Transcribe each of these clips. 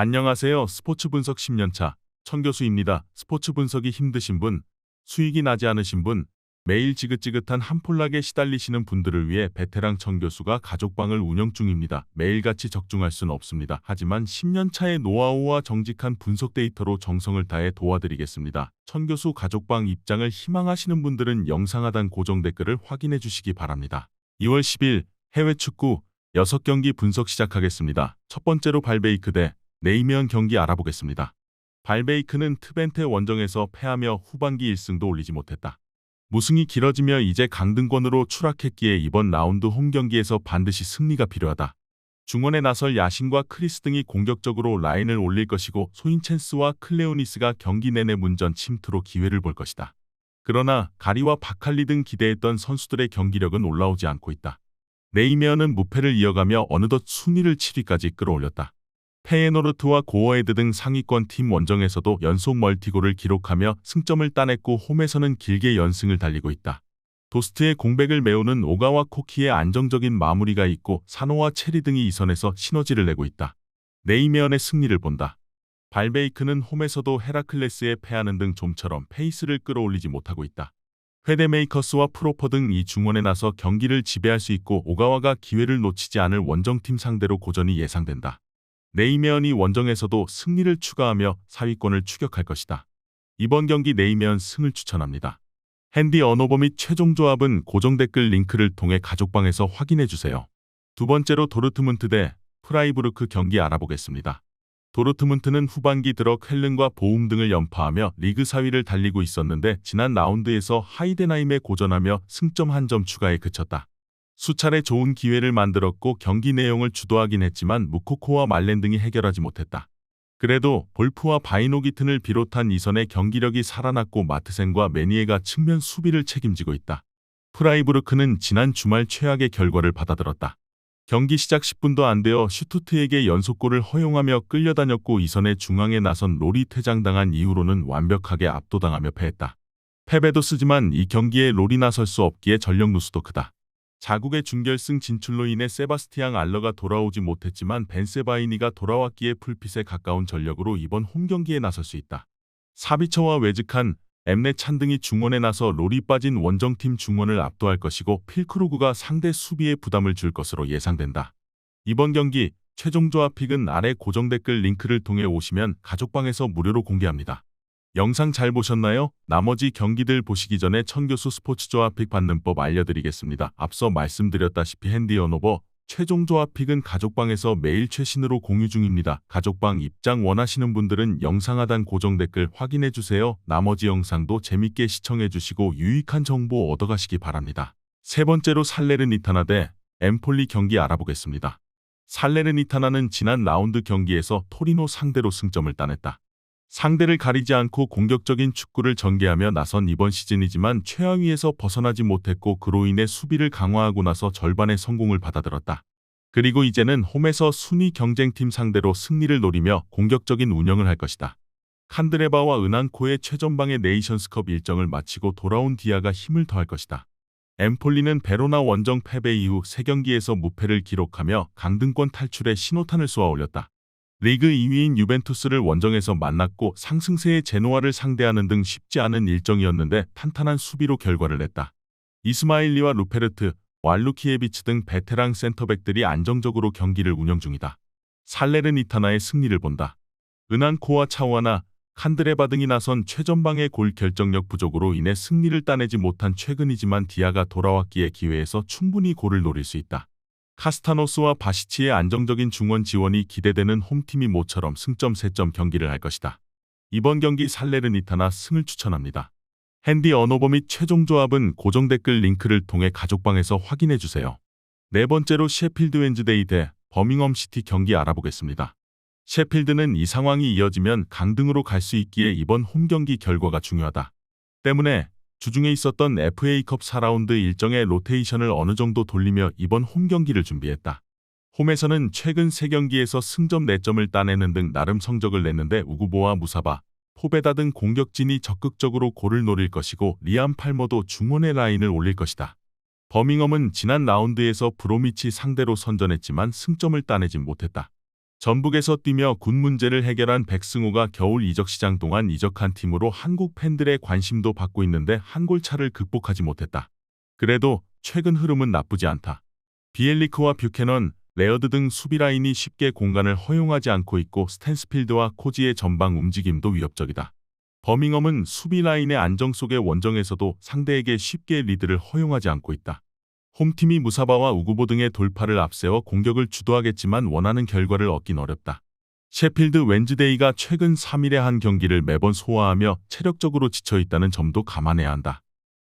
안녕하세요. 스포츠 분석 10년차 천교수입니다. 스포츠 분석이 힘드신 분, 수익이 나지 않으신 분, 매일 지긋지긋한 한폴락에 시달리시는 분들을 위해 베테랑 천교수가 가족방을 운영 중입니다. 매일같이 적중할 수는 없습니다. 하지만 10년차의 노하우와 정직한 분석 데이터로 정성을 다해 도와드리겠습니다. 천교수 가족방 입장을 희망하시는 분들은 영상 하단 고정 댓글을 확인해 주시기 바랍니다. 2월 10일 해외 축구 6경기 분석 시작하겠습니다. 첫 번째로 발베이크 대 네이면 경기 알아보겠습니다. 발베이크는 트벤테 원정에서 패하며 후반기 1승도 올리지 못했다. 무승이 길어지며 이제 강등권으로 추락했기에 이번 라운드 홈경기에서 반드시 승리가 필요하다. 중원에 나설 야신과 크리스 등이 공격적으로 라인을 올릴 것이고 소인첸스와 클레오니스가 경기 내내 문전 침투로 기회를 볼 것이다. 그러나 가리와 바칼리 등 기대했던 선수들의 경기력은 올라오지 않고 있다. 네이메어는 무패를 이어가며 어느덧 순위를 7위까지 끌어올렸다. 페예노르트와 고어헤드 등 상위권 팀 원정에서도 연속 멀티골을 기록하며 승점을 따냈고 홈에서는 길게 연승을 달리고 있다. 도스트의 공백을 메우는 오가와 코키의 안정적인 마무리가 있고 사노와 체리 등이 이 선에서 시너지를 내고 있다. 네이메언의 승리를 본다. 발베이크는 홈에서도 헤라클레스에 패하는 등 좀처럼 페이스를 끌어올리지 못하고 있다. 회데메이커스와 프로퍼 등 이 중원에 나서 경기를 지배할 수 있고 오가와가 기회를 놓치지 않을 원정팀 상대로 고전이 예상된다. 네이메언이 원정에서도 승리를 추가하며 4위권을 추격할 것이다. 이번 경기 네이메언 승을 추천합니다. 핸디 언오버 및 최종 조합은 고정 댓글 링크를 통해 가족방에서 확인해주세요. 두 번째로 도르트문트 대 프라이부르크 경기 알아보겠습니다. 도르트문트는 후반기 들어 쾰른과 보움 등을 연파하며 리그 4위를 달리고 있었는데 지난 라운드에서 하이덴하임에 고전하며 승점 1점 추가에 그쳤다. 수차례 좋은 기회를 만들었고 경기 내용을 주도하긴 했지만 무코코와 말렌 등이 해결하지 못했다. 그래도 볼프와 바이노기튼을 비롯한 이선의 경기력이 살아났고 마트센과 메니에가 측면 수비를 책임지고 있다. 프라이부르크는 지난 주말 최악의 결과를 받아들었다. 경기 시작 10분도 안 되어 슈투트에게 연속골을 허용하며 끌려다녔고 이선의 중앙에 나선 롤이 퇴장당한 이후로는 완벽하게 압도당하며 패했다. 패배도 쓰지만 이 경기에 롤이 나설 수 없기에 전력 누수도 크다. 자국의 준결승 진출로 인해 세바스티앙 알러가 돌아오지 못했지만 벤세바이니가 돌아왔기에 풀핏에 가까운 전력으로 이번 홈경기에 나설 수 있다. 사비처와 외즈칸, 엠네 찬 등이 중원에 나서 롤이 빠진 원정팀 중원을 압도할 것이고 필크루그가 상대 수비에 부담을 줄 것으로 예상된다. 이번 경기 최종 조합 픽은 아래 고정 댓글 링크를 통해 오시면 가족방에서 무료로 공개합니다. 영상 잘 보셨나요? 나머지 경기들 보시기 전에 천교수 스포츠 조합 픽 받는 법 알려드리겠습니다. 앞서 말씀드렸다시피 핸디 언오버 최종 조합 픽은 가족방에서 매일 최신으로 공유 중입니다. 가족방 입장 원하시는 분들은 영상 하단 고정 댓글 확인해주세요. 나머지 영상도 재밌게 시청해주시고 유익한 정보 얻어가시기 바랍니다. 세 번째로 살레르니타나 대 엠폴리 경기 알아보겠습니다. 살레르니타나는 지난 라운드 경기에서 토리노 상대로 승점을 따냈다. 상대를 가리지 않고 공격적인 축구를 전개하며 나선 이번 시즌이지만 최하위에서 벗어나지 못했고 그로 인해 수비를 강화하고 나서 절반의 성공을 받아들었다. 그리고 이제는 홈에서 순위 경쟁팀 상대로 승리를 노리며 공격적인 운영을 할 것이다. 칸드레바와 은안코의 최전방의 네이션스컵 일정을 마치고 돌아온 디아가 힘을 더할 것이다. 엠폴리는 베로나 원정 패배 이후 3경기에서 무패를 기록하며 강등권 탈출에 신호탄을 쏘아 올렸다. 리그 2위인 유벤투스를 원정에서 만났고 상승세의 제노아를 상대하는 등 쉽지 않은 일정이었는데 탄탄한 수비로 결과를 냈다. 이스마일리와 루페르트, 왈루키에비치 등 베테랑 센터백들이 안정적으로 경기를 운영 중이다. 살레르니타나의 승리를 본다. 은안코와 차우아나, 칸드레바 등이 나선 최전방의 골 결정력 부족으로 인해 승리를 따내지 못한 최근이지만 디아가 돌아왔기에 기회에서 충분히 골을 노릴 수 있다. 카스타노스와 바시치의 안정적인 중원 지원이 기대되는 홈팀이 모처럼 승점 3점 경기를 할 것이다. 이번 경기 살레르니타나 승을 추천합니다. 핸디 언오버 및 최종 조합은 고정 댓글 링크를 통해 가족방에서 확인해주세요. 네 번째로 셰필드 웬즈데이 대 버밍엄 시티 경기 알아보겠습니다. 셰필드는 이 상황이 이어지면 강등으로 갈 수 있기에 이번 홈경기 결과가 중요하다. 때문에 주중에 있었던 FA컵 4라운드 일정의 로테이션을 어느 정도 돌리며 이번 홈경기를 준비했다. 홈에서는 최근 3경기에서 승점 4점을 따내는 등 나름 성적을 냈는데 우구보와 무사바, 포베다 등 공격진이 적극적으로 골을 노릴 것이고 리암 팔머도 중원의 라인을 올릴 것이다. 버밍엄은 지난 라운드에서 브로미치 상대로 선전했지만 승점을 따내진 못했다. 전북에서 뛰며 군 문제를 해결한 백승호가 겨울 이적 시장 동안 이적한 팀으로 한국 팬들의 관심도 받고 있는데 한 골차를 극복하지 못했다. 그래도 최근 흐름은 나쁘지 않다. 비엘리크와 뷰캐넌, 레어드 등 수비 라인이 쉽게 공간을 허용하지 않고 있고 스탠스필드와 코지의 전방 움직임도 위협적이다. 버밍엄은 수비 라인의 안정 속의 원정에서도 상대에게 쉽게 리드를 허용하지 않고 있다. 홈팀이 무사바와 우구보 등의 돌파를 앞세워 공격을 주도하겠지만 원하는 결과를 얻긴 어렵다. 셰필드 웬즈데이가 최근 3일의 한 경기를 매번 소화하며 체력적으로 지쳐있다는 점도 감안해야 한다.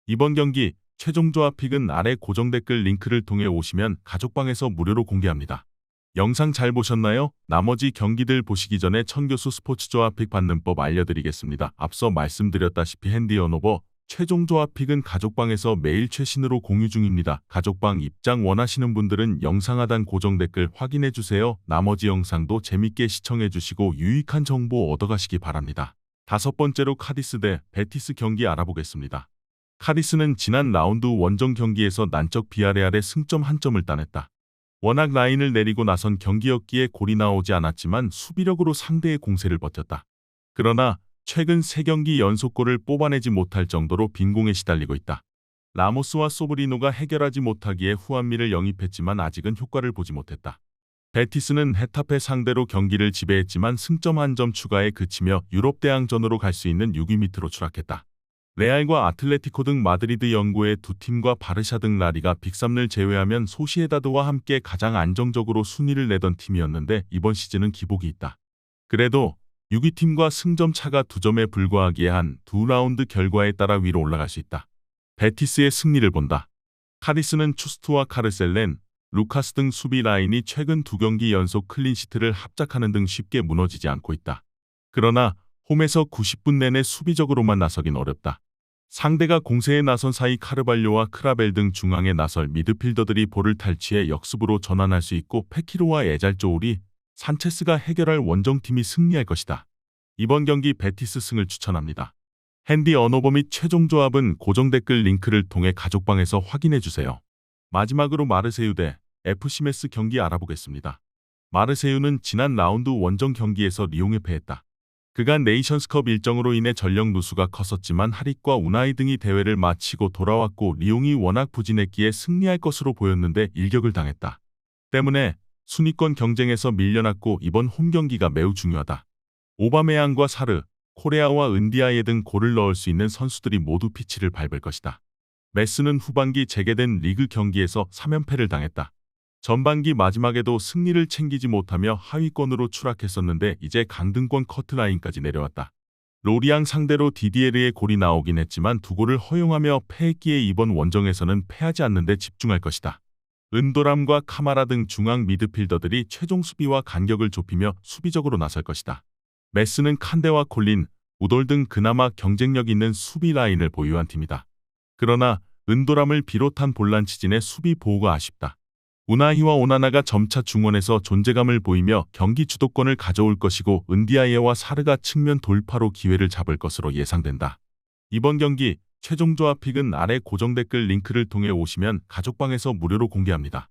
이번 경기 최종 조합픽은 아래 고정 댓글 링크를 통해 오시면 가족방에서 무료로 공개합니다. 영상 잘 보셨나요? 나머지 경기들 보시기 전에 천교수 스포츠 조합픽 받는 법 알려드리겠습니다. 앞서 말씀드렸다시피 핸디 언오버 최종 조합픽은 가족방에서 매일 최신으로 공유 중입니다. 가족방 입장 원하시는 분들은 영상 하단 고정 댓글 확인해주세요. 나머지 영상도 재밌게 시청해주시고 유익한 정보 얻어가시기 바랍니다. 다섯 번째로 카디스 대 베티스 경기 알아보겠습니다. 카디스는 지난 라운드 원정 경기에서 난적 비아레알의 승점 1점을 따냈다. 워낙 라인을 내리고 나선 경기였기에 골이 나오지 않았지만 수비력으로 상대의 공세를 버텼다. 그러나 최근 3경기 연속골을 뽑아내지 못할 정도로 빈공에 시달리고 있다. 라모스와 소브리노가 해결하지 못하기에 후안미를 영입했지만 아직은 효과를 보지 못했다. 베티스는 헤타페 상대로 경기를 지배했지만 승점 1점 추가에 그치며 유럽 대항전으로 갈 수 있는 6위 밑으로 추락했다. 레알과 아틀레티코 등 마드리드 연고의 두 팀과 바르샤 등 라리가 빅3를 제외하면 소시에다드와 함께 가장 안정적으로 순위를 내던 팀이었는데 이번 시즌은 기복이 있다. 그래도 6위 팀과 승점 차가 2점에 불과하기에 한 2라운드 결과에 따라 위로 올라갈 수 있다. 베티스의 승리를 본다. 카디스는 추스투와 카르셀렌, 루카스 등 수비 라인이 최근 2경기 연속 클린시트를 합작하는 등 쉽게 무너지지 않고 있다. 그러나 홈에서 90분 내내 수비적으로만 나서긴 어렵다. 상대가 공세에 나선 사이 카르발료와 크라벨 등 중앙에 나설 미드필더들이 볼을 탈취해 역습으로 전환할 수 있고 페키로와 에잘조울이 산체스가 해결할 원정팀이 승리할 것이다. 이번 경기 베티스 승을 추천합니다. 핸디 언오버 및 최종 조합은 고정 댓글 링크를 통해 가족방에서 확인해주세요. 마지막으로 마르세유 대 FC 메스 경기 알아보겠습니다. 마르세유는 지난 라운드 원정 경기에서 리옹에 패했다. 그간 네이션스컵 일정으로 인해 전력 누수가 컸었지만 하릭과 우나이 등이 대회를 마치고 돌아왔고 리옹이 워낙 부진했기에 승리할 것으로 보였는데 일격을 당했다. 때문에 순위권 경쟁에서 밀려났고 이번 홈 경기가 매우 중요하다. 오바메양과 사르, 코레아와 은디아예 등 골을 넣을 수 있는 선수들이 모두 피치를 밟을 것이다. 메스는 후반기 재개된 리그 경기에서 3연패를 당했다. 전반기 마지막에도 승리를 챙기지 못하며 하위권으로 추락했었는데 이제 강등권 커트라인까지 내려왔다. 로리앙 상대로 디디에르의 골이 나오긴 했지만 2골을 허용하며 패했기에 이번 원정에서는 패하지 않는 데 집중할 것이다. 은도람과 카마라 등 중앙 미드필더들이 최종 수비와 간격을 좁히며 수비적으로 나설 것이다. 메스는 칸데와 콜린, 우돌 등 그나마 경쟁력 있는 수비 라인을 보유한 팀이다. 그러나 은도람을 비롯한 볼란치진의 수비 보호가 아쉽다. 우나히와 오나나가 점차 중원에서 존재감을 보이며 경기 주도권을 가져올 것이고 은디아예와 사르가 측면 돌파로 기회를 잡을 것으로 예상된다. 이번 경기 최종 조합픽은 아래 고정 댓글 링크를 통해 오시면 가족방에서 무료로 공개합니다.